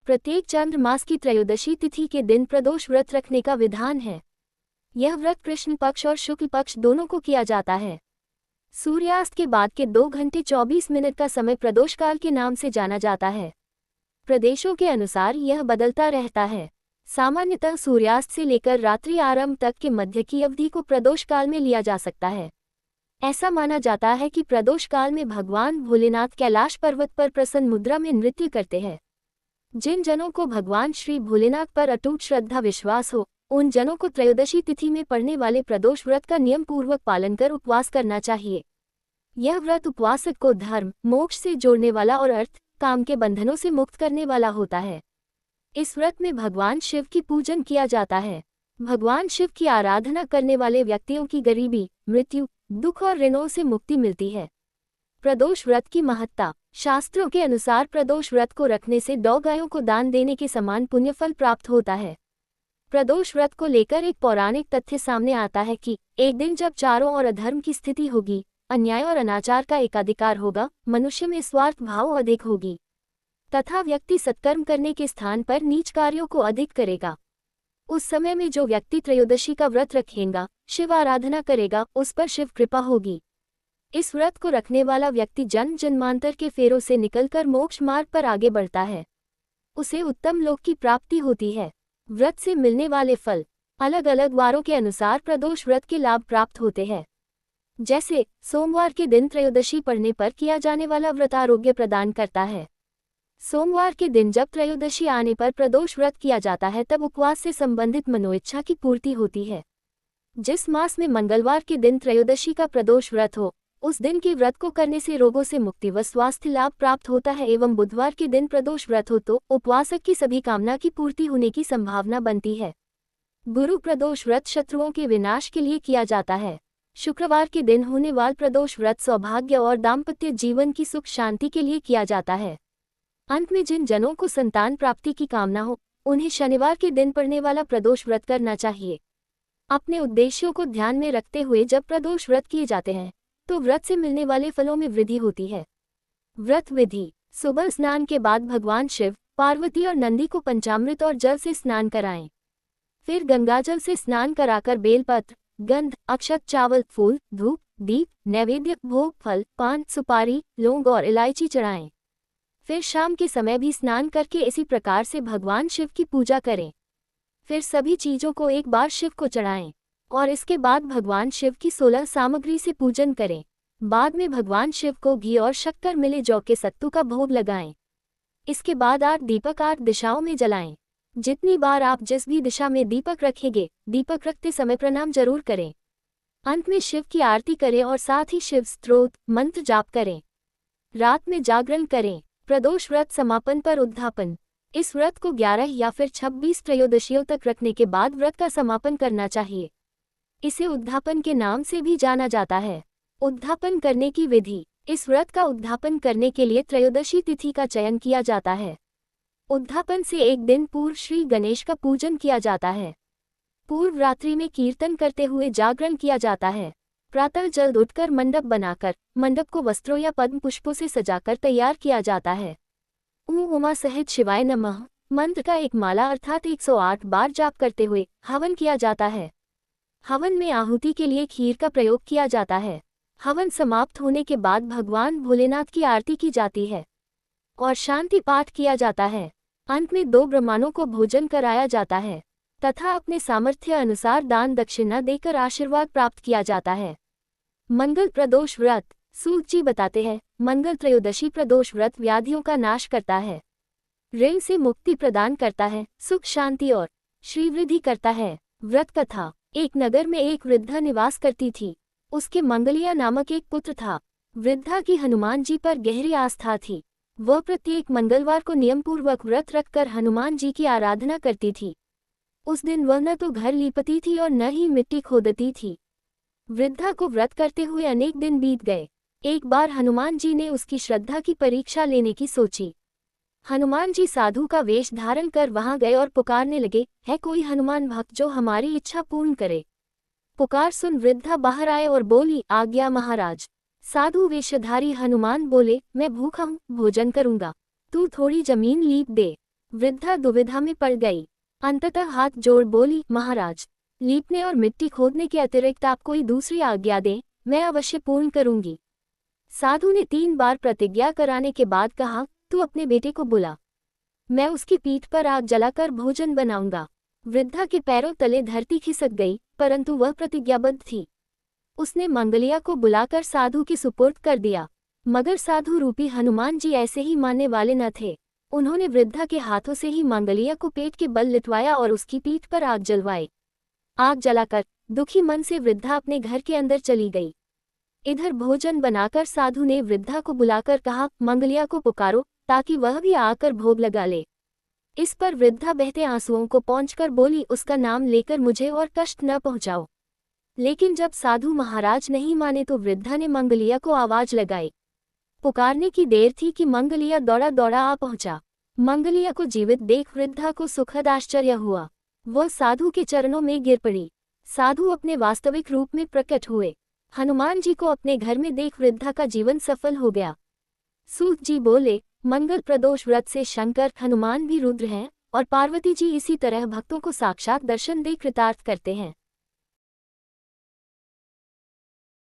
प्रत्येक चांद्र मास की त्रयोदशी तिथि के दिन प्रदोष व्रत रखने का विधान है। यह व्रत कृष्ण पक्ष और शुक्ल पक्ष दोनों को किया जाता है। सूर्यास्त के बाद के 2 घंटे 24 मिनट का समय प्रदोष काल के नाम से जाना जाता है। प्रदेशों के अनुसार यह बदलता रहता है। सामान्यतः सूर्यास्त से लेकर रात्रि आरंभ तक के मध्य की अवधि को प्रदोष काल में लिया जा सकता है। ऐसा माना जाता है कि प्रदोष काल में भगवान भोलेनाथ कैलाश पर्वत पर प्रसन्न मुद्रा में नृत्य करते हैं। जिन जनों को भगवान श्री भोलेनाथ पर अटूट श्रद्धा विश्वास हो, उन जनों को त्रयोदशी तिथि में पड़ने वाले प्रदोष व्रत का नियम पूर्वक पालन कर उपवास करना चाहिए। यह व्रत उपवासक को धर्म, मोक्ष से जोड़ने वाला और अर्थ, काम के बंधनों से मुक्त करने वाला होता है। इस व्रत में भगवान शिव की पूजन किया जाता है। भगवान शिव की आराधना करने वाले व्यक्तियों की गरीबी, मृत्यु, दुख और ऋणों से मुक्ति मिलती है। प्रदोष व्रत की महत्ता। शास्त्रों के अनुसार प्रदोष व्रत को रखने से 2 गायों को दान देने के समान पुण्यफल प्राप्त होता है। प्रदोष व्रत को लेकर एक पौराणिक तथ्य सामने आता है कि एक दिन जब चारों ओर अधर्म की स्थिति होगी, अन्याय और अनाचार का एकाधिकार होगा, मनुष्य में स्वार्थ भाव अधिक होगी तथा व्यक्ति सत्कर्म करने के स्थान पर नीच कार्यों को अधिक करेगा। उस समय में जो व्यक्ति त्रयोदशी का व्रत रखेगा, शिव आराधना करेगा, उस पर शिव कृपा होगी। इस व्रत को रखने वाला व्यक्ति जन्म जन्मांतर के फेरों से निकलकर मोक्ष मार्ग पर आगे बढ़ता है। उसे उत्तम लोक की प्राप्ति होती है। व्रत से मिलने वाले फल। अलग अलग वारों के अनुसार प्रदोष व्रत के लाभ प्राप्त होते हैं। जैसे सोमवार के दिन त्रयोदशी पड़ने पर किया जाने वाला व्रत आरोग्य प्रदान करता है। सोमवार के दिन जब त्रयोदशी आने पर प्रदोष व्रत किया जाता है, तब उपवास से संबंधित मनोइच्छा की पूर्ति होती है। जिस मास में मंगलवार के दिन त्रयोदशी का प्रदोष व्रत हो, उस दिन के व्रत को करने से रोगों से मुक्ति व स्वास्थ्य लाभ प्राप्त होता है। एवं बुधवार के दिन प्रदोष व्रत हो तो उपवासक की सभी कामना की पूर्ति होने की संभावना बनती है। गुरु प्रदोष व्रत शत्रुओं के विनाश के लिए किया जाता है। शुक्रवार के दिन होने वाला प्रदोष व्रत सौभाग्य और दाम्पत्य जीवन की सुख शांति के लिए किया जाता है। अंत में जिन जनों को संतान प्राप्ति की कामना हो, उन्हें शनिवार के दिन पड़ने वाला प्रदोष व्रत करना चाहिए। अपने उद्देश्यों को ध्यान में रखते हुए जब प्रदोष व्रत किए जाते हैं, तो व्रत से मिलने वाले फलों में वृद्धि होती है। व्रत विधि। सुबह स्नान के बाद भगवान शिव, पार्वती और नंदी को पंचामृत और जल से स्नान कराएं। फिर गंगाजल से स्नान कराकर बेलपत्र, गंध, अक्षत, चावल, फूल, धूप, दीप, नैवेद्य, भोग, फल, पान, सुपारी, लौंग और इलायची चढ़ाएं। फिर शाम के समय भी स्नान करके इसी प्रकार से भगवान शिव की पूजा करें। फिर सभी चीजों को एक बार शिव को चढ़ाएं और इसके बाद भगवान शिव की 16 सामग्री से पूजन करें। बाद में भगवान शिव को घी और शक्कर मिले जौ के सत्तू का भोग लगाएं। इसके बाद 8 दीपक 8 दिशाओं में जलाएं। जितनी बार आप जिस भी दिशा में दीपक रखेंगे, दीपक रखते समय प्रणाम जरूर करें। अंत में शिव की आरती करें और साथ ही शिव स्तोत्र मंत्र जाप करें। रात में जागरण करें। प्रदोष व्रत समापन पर उद्यापन। इस व्रत को 11 या फिर 26 त्रयोदशियों तक रखने के बाद व्रत का समापन करना चाहिए। इसे उद्यापन के नाम से भी जाना जाता है। उद्यापन करने की विधि। इस व्रत का उद्यापन करने के लिए त्रयोदशी तिथि का चयन किया जाता है। उद्यापन से एक दिन पूर्व श्री गणेश का पूजन किया जाता है। पूर्व रात्रि में कीर्तन करते हुए जागरण किया जाता है। प्रातः जल्द उठकर मंडप बनाकर मंडप को वस्त्रों या पद्म पुष्पों से सजाकर तैयार किया जाता है। ओम उमा सहित शिवाय नमः मंत्र का एक माला अर्थात 108 बार जाप करते हुए हवन किया जाता है। हवन में आहुति के लिए खीर का प्रयोग किया जाता है। हवन समाप्त होने के बाद भगवान भोलेनाथ की आरती की जाती है और शांति पाठ किया जाता है। अंत में 2 ब्राह्मणों को भोजन कराया जाता है तथा अपने सामर्थ्य अनुसार दान दक्षिणा देकर आशीर्वाद प्राप्त किया जाता है। मंगल प्रदोष व्रत। सूत जी बताते हैं, मंगल त्रयोदशी प्रदोष व्रत व्याधियों का नाश करता है, ऋण से मुक्ति प्रदान करता है, सुख शांति और श्रीवृद्धि करता है। व्रत कथा। एक नगर में एक वृद्धा निवास करती थी। उसके मंगलिया नामक एक पुत्र था। वृद्धा की हनुमान जी पर गहरी आस्था थी। वह प्रत्येक मंगलवार को नियमपूर्वक व्रत रखकर हनुमान जी की आराधना करती थी। उस दिन वह न तो घर लीपती थी और न ही मिट्टी खोदती थी। वृद्धा को व्रत करते हुए अनेक दिन बीत गए। एक बार हनुमान जी ने उसकी श्रद्धा की परीक्षा लेने की सोची। हनुमान जी साधु का वेश धारण कर वहां गए और पुकारने लगे, है कोई हनुमान भक्त जो हमारी इच्छा पूर्ण करे। पुकार सुन वृद्धा बाहर आए और बोली, आज्ञा महाराज। साधु वेशधारी हनुमान बोले, मैं भूखा हूँ, भोजन करूंगा, तू थोड़ी जमीन लीप दे। वृद्धा दुविधा में पड़ गई। अंततः हाथ जोड़ बोली, महाराज, लीपने और मिट्टी खोदने के अतिरिक्त आप कोई दूसरी आज्ञा दें, मैं अवश्य पूर्ण करूंगी। साधु ने 3 बार प्रतिज्ञा कराने के बाद कहा, तू अपने बेटे को बुला, मैं उसकी पीठ पर आग जलाकर भोजन बनाऊंगा। वृद्धा के पैरों तले धरती खिसक गई, परंतु वह प्रतिज्ञाबद्ध थी। उसने मंगलिया को बुलाकर साधु की सुपुर्द कर दिया, मगर साधु रूपी हनुमान जी ऐसे ही मानने वाले न थे। उन्होंने वृद्धा के हाथों से ही मंगलिया को पेट के बल लिटवाया और उसकी पीठ पर आग जलवाई। आग जलाकर दुखी मन से वृद्धा अपने घर के अंदर चली गई। इधर भोजन बनाकर साधु ने वृद्धा को बुलाकर कहा, मंगलिया को पुकारो ताकि वह भी आकर भोग लगा ले। इस पर वृद्धा बहते आंसुओं को पोंछकर बोली, उसका नाम लेकर मुझे और कष्ट न पहुंचाओ। लेकिन जब साधु महाराज नहीं माने तो वृद्धा ने मंगलिया को आवाज लगाई। पुकारने की देर थी कि मंगलिया दौड़ा दौड़ा आ पहुंचा। मंगलिया को जीवित देख वृद्धा को सुखद आश्चर्य हुआ। वह साधु के चरणों में गिर पड़ी। साधु अपने वास्तविक रूप में प्रकट हुए। हनुमान जी को अपने घर में देख वृद्धा का जीवन सफल हो गया। सूत जी बोले, मंगल प्रदोष व्रत से शंकर, हनुमान भी रुद्र हैं और पार्वती जी इसी तरह भक्तों को साक्षात दर्शन दे कृतार्थ करते हैं।